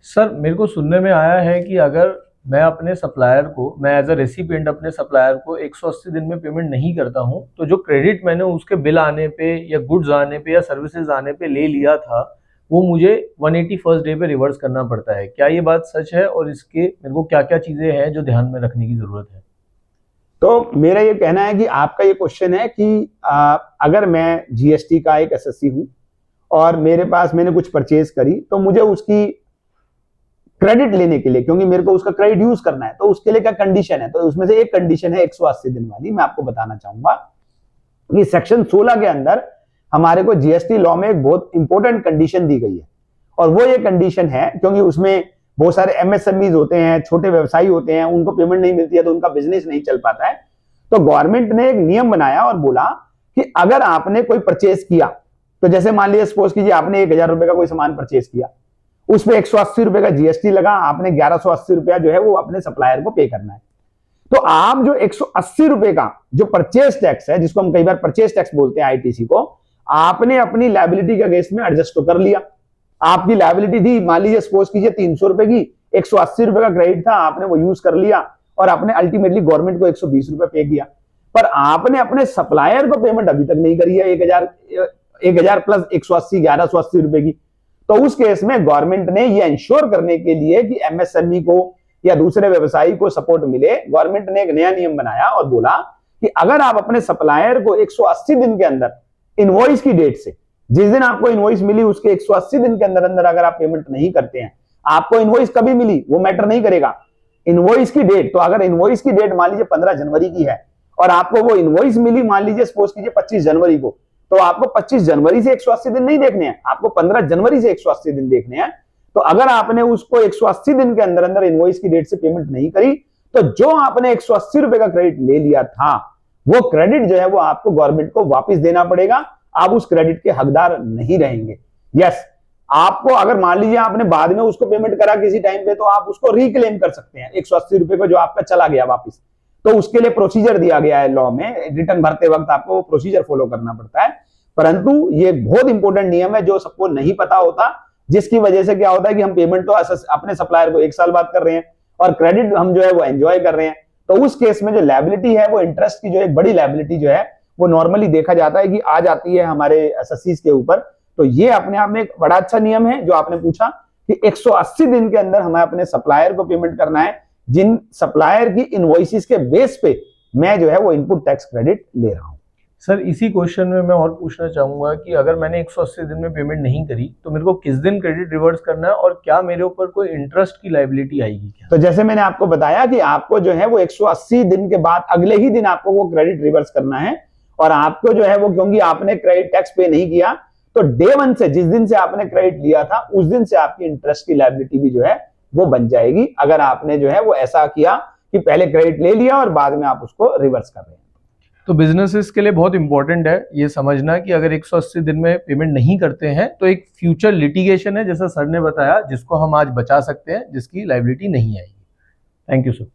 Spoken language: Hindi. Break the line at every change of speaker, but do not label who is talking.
सर मेरे को सुनने में आया है कि अगर मैं अपने सप्लायर को, मैं एज अ रेसिपिएंट अपने सप्लायर को 180 दिन में पेमेंट नहीं करता हूं, तो जो क्रेडिट मैंने उसके बिल आने पे या गुड्स आने पे या सर्विसेज आने पे ले लिया था, वो मुझे 181st डे पे रिवर्स करना पड़ता है। क्या ये बात सच है और इसके मेरे को क्या क्या चीजें हैं जो ध्यान में रखने की जरूरत है?
तो मेरा ये कहना है कि आपका ये क्वेश्चन है कि अगर मैं जीएसटी का एक एसएससी हूं और मेरे पास मैंने कुछ परचेज करी, तो मुझे उसकी क्रेडिट लेने के लिए, क्योंकि मेरे को उसका क्रेडिट यूज करना है, तो उसके लिए क्या कंडीशन है? तो उसमें से एक कंडीशन है 180 दिन वाली। मैं आपको बताना चाहूंगा कि सेक्शन 16 के अंदर हमारे को जीएसटी लॉ में एक बहुत इंपॉर्टेंट कंडीशन दी गई है, और वो ये कंडीशन है क्योंकि उसमें बहुत सारे एमएसएमईज होते हैं, छोटे व्यवसायी होते हैं, उनको पेमेंट नहीं मिलती है तो उनका बिजनेस नहीं चल पाता है। तो गवर्नमेंट ने एक नियम बनाया और बोला कि अगर आपने कोई परचेज किया, तो जैसे मान लीजिए सपोज कीजिए आपने 1000 रुपए का कोई सामान परचेज किया, उस पर 180 रुपए का जीएसटी लगा, आपने 1180 रुपया जो है वो अपने सप्लायर को पे करना है। तो आप जो 180 रुपए का जो परचेज टैक्स है, जिसको हम कई बार परचेज टैक्स बोलते हैं आईटीसी को, आपने अपनी लायबिलिटी के अगेंस्ट में एडजस्ट तो कर लिया। आपकी लायबिलिटी थी, मान लीजिए सपोज कीजिए 300 रुपए की, 180 रुपए का क्रेडिट था, आपने वो यूज कर लिया और आपने अल्टीमेटली गवर्नमेंट को 120 रुपए पे किया। पर आपने अपने सप्लायर को पेमेंट अभी तक नहीं करी है 1000 प्लस 180 1180 रुपए की। तो उस केस में गवर्नमेंट ने ये इंश्योर करने के लिए कि एमएसएमई को या दूसरे व्यवसायी को सपोर्ट मिले, गवर्नमेंट ने एक नया नियम बनाया और बोला कि अगर आप अपने सप्लायर को 180 दिन के अंदर इनवॉइस की डेट से, जिस दिन आपको इनवॉइस मिली उसके 180 दिन के अंदर अंदर अगर आप पेमेंट नहीं करते हैं, आपको इनवॉइस कभी मिली वो मैटर नहीं करेगा, इनवॉइस की डेट। तो अगर इनवॉइस की डेट मान लीजिए 15 जनवरी की है और आपको वो इनवॉइस मिली मान लीजिए सपोज कीजिए 25 जनवरी को, तो आपको 25 जनवरी से 180 दिन नहीं देखने हैं, आपको 15 जनवरी से 180 दिन देखने हैं। तो अगर आपने उसको 180 दिन के अंदर अंदर इनवॉइस की डेट से पेमेंट नहीं करी, तो जो आपने 180 रुपए का क्रेडिट ले लिया था, वो क्रेडिट जो है वो आपको गवर्नमेंट को वापस देना पड़ेगा। आप उस क्रेडिट के हकदार नहीं रहेंगे। यस, आपको अगर मान लीजिए आपने बाद में उसको पेमेंट करा किसी टाइम पे, तो आप उसको रिक्लेम कर सकते हैं 180 रुपए को जो आपका चला गया वापस। तो उसके लिए प्रोसीजर दिया गया है लॉ में, रिटर्न भरते वक्त आपको वो प्रोसीजर फॉलो करना पड़ता है। परंतु ये बहुत इंपॉर्टेंट नियम है जो सबको नहीं पता होता, जिसकी वजह से क्या होता है कि हम पेमेंट तो अपने सप्लायर को 1 साल बाद कर रहे हैं और क्रेडिट हम जो है वो एंजॉय कर रहे हैं। तो उस केस में जो लायबिलिटी है वो इंटरेस्ट की जो एक बड़ी लायबिलिटी जो है वो नॉर्मली देखा जाता है कि आ जाती है हमारे एसएससीज के ऊपर। तो ये अपने आप में एक बड़ा अच्छा नियम है जो आपने पूछा कि 180 दिन के अंदर हमें अपने सप्लायर को पेमेंट करना है, जिन सप्लायर की इनवॉइसेस के बेस पे मैं जो है वो इनपुट टैक्स क्रेडिट ले रहा हूं।
सर इसी क्वेश्चन में मैं और पूछना चाहूंगा कि अगर मैंने 180 दिन में पेमेंट नहीं करी तो मेरे को किस दिन क्रेडिट रिवर्स करना है और क्या मेरे ऊपर कोई इंटरेस्ट की लायबिलिटी आएगी क्या?
तो जैसे मैंने आपको बताया कि आपको जो है वो 180 दिन के बाद अगले ही दिन आपको वो क्रेडिट रिवर्स करना है, और आपको जो है वो क्योंकि आपने क्रेडिट टैक्स पे नहीं किया, तो डे 1 से, जिस दिन से आपने क्रेडिट लिया था उस दिन से आपकी इंटरेस्ट की लायबिलिटी भी जो है वो बन जाएगी, अगर आपने जो है वो ऐसा किया कि पहले क्रेडिट ले लिया और बाद में आप उसको रिवर्स कर रहे हैं।
तो बिजनेसेस के लिए बहुत इंपॉर्टेंट है ये समझना कि अगर 180 दिन में पेमेंट नहीं करते हैं तो एक फ्यूचर लिटिगेशन है, जैसा सर ने बताया, जिसको हम आज बचा सकते हैं, जिसकी लायबिलिटी नहीं आएगी। Thank you sir.